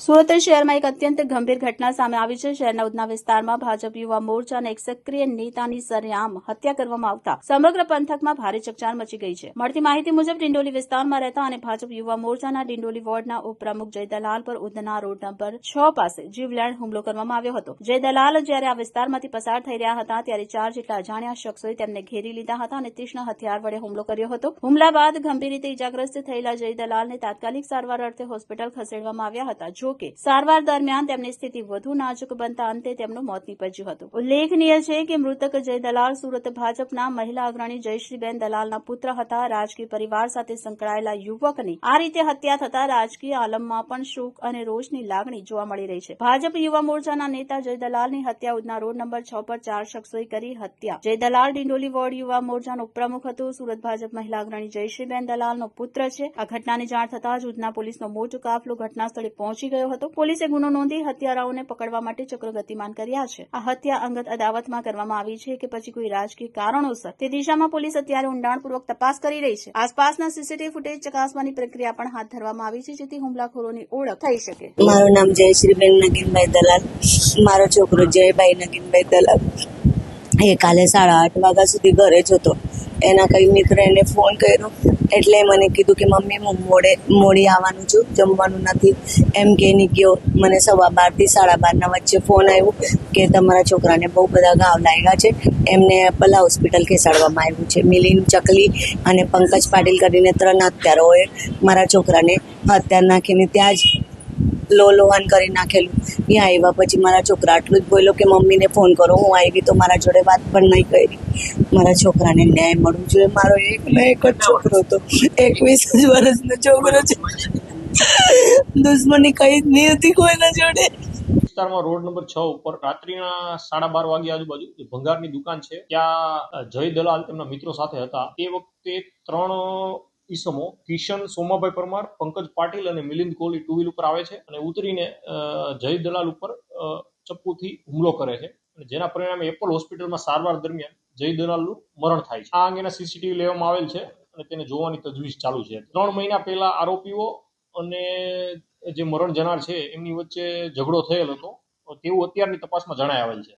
સુરત શહેરમાં એક અત્યંત ગંભીર ઘટના સામે આવી છે। શહેરના ઉધના વિસ્તારમાં ભાજપ યુવા મોરચાના એક સક્રિય નેતાની સરેઆમ હત્યા કરવામાં આવતા સમગ્ર પંથકમાં ભારે ચકચાર મચી ગઈ છે। મળતી માહિતી મુજબ ડિંડોલી વિસ્તારમાં રહેતા અને ભાજપ યુવા મોરચાના ડિંડોલી વોર્ડના ઉપપ્રમુખ જય દલાલ પર ઉધના રોડ નંબર 6 પાસે જીવલેણ હુમલો કરવામાં આવ્યો હતો। જય દલાલ જ્યારે આ વિસ્તારમાંથી પસાર થઈ રહ્યા હતા ત્યારે 4 જેટલા અજાણ્યા શખ્સોએ તેમને ઘેરી લીધા હતા અને તીક્ષ્ણ હથિયાર વડે હુમલો કર્યો હતો। હુમલા બાદ ગંભીર રીતે ઇજાગ્રસ્ત થયેલા જય દલાલને તાત્કાલિક સારવાર અર્થે હોસ્પિટલ ખસેડવામાં આવ્યા હતા। જો કે સારવાર દરમિયાન તેમની સ્થિતિ વધુ નાજુક બનતા અંતે તેમનું મોત નીપજ્યું હતું। ઉલ્લેખનીય છે કે મૃતક જય દલાલ સુરત ભાજપના મહિલા અગ્રણી જયશ્રીબેન દલાલના પુત્ર હતા। રાજકીય પરિવાર સાથે સંકળાયેલા યુવકની આ રીતે હત્યા થતા રાજકીય આલમમાં પણ શોક અને રોષની લાગણી જોવા મળી રહી છે। ભાજપ યુવા મોરચાના નેતા જય દલાલની હત્યા ઉધના રોડ નંબર 6 પર 4 શખ્સોએ કરી હત્યા। જય દલાલ ડિંડોલી વોર્ડ યુવા મોરચાનો ઉપપ્રમુખ હતો। સુરત ભાજપ મહિલા અગ્રણી જયશ્રીબેન દલાલનો પુત્ર છે। આ ઘટનાની જાણ થતાં જ ઉધના પોલીસનો મોટો કાફલો ઘટના સ્થળે પહોંચી ગયો હતો। પોલીસે ગુનો નોંધી હત્યારાઓને પકડવા માટે ચક્ર ગતિમાન કર્યા છે। આ હત્યા અંગત અદાવતમાં કરવામાં આવી છે કે પછી કોઈ રાજકીય કારણોસર તે દિશામાં પોલીસ અત્યારે ઊંડાણપૂર્વક તપાસ કરી રહી છે। આસપાસના સીસીટીવી ફૂટેજ ચકાસવાની પ્રક્રિયા પણ હાથ ધરવામાં આવી છે જેથી હુમલાખોરોની ઓળખ થઈ શકે। મારું નામ જયશ્રીબેન નગીનભાઈ દલાલ, મારો છોકરો જયભાઈ નગીનભાઈ દલાલ એ કાલે 8:30 વાગ્યા સુધી ઘરે જ હતો। એના કઈ મિત્ર એને ફોન કર્યો એટલે મને કીધું કે મમ્મી હું મોડી આવવાનું છું, જમવાનું નથી એમ કે ગયો। મને 12:15 થી 12:30 વચ્ચે ફોન આવ્યો કે તમારા છોકરાને બહુ બધા ઘાવ લાગ્યા છે, એમને પલા હોસ્પિટલ ખસેડવામાં આવ્યું છે। મિલિંદ ચકલી અને પંકજ પાટીલ કરીને 3 હત્યારાઓએ મારા છોકરાને હત્યા નાખીને ત્યાં જ લોહન કરી નાખેલું। ત્યાં આવ્યા પછી મારા છોકરા આટલું જ બોલ્યો કે મમ્મીને ફોન કરો। હું આવી તો મારા જોડે વાત પણ નહીં કરી। મારા છોકરાને ન્યાય મળવું જોઈએ। મારો એક જ છોકરો હતો, 21 વર્ષનો છોકરો છે। દુશ્મની કઈ જ નહીં હતી કોઈના જોડે। વિસ્તારમાં રોડ નંબર 6 ઉપર રાત્રિના 12:30 વાગ્યા આજુબાજુ જે ભંગારની દુકાન છે ત્યાં જય દલાલ તેમના મિત્રો સાથે હતા। તે વખતે 3 ઈસમો કિશન સોમાભાઈ પરમાર, પંકજ પાટીલ અને મિલિંદ કોહલી 2 વ્હીલ ઉપર આવે છે અને ઉતરીને જય દલાલ ઉપર ચપ્પુથી હુમલો કરે છે અને જેના પરિણામે એપોલ હોસ્પિટલમાં સારવાર દરમિયાન જય દલાલનું મરણ થાય છે। આ અંગેના સીસીટીવી લેવામાં આવેલ છે અને તેને જોવાની તજવીજ ચાલુ છે। 3 મહિના પહેલા આરોપીઓ અને જે મરણ જનાર છે એમની વચ્ચે ઝઘડો થયેલ હતો તેવું અત્યારની તપાસમાં જણાય આવેલ છે।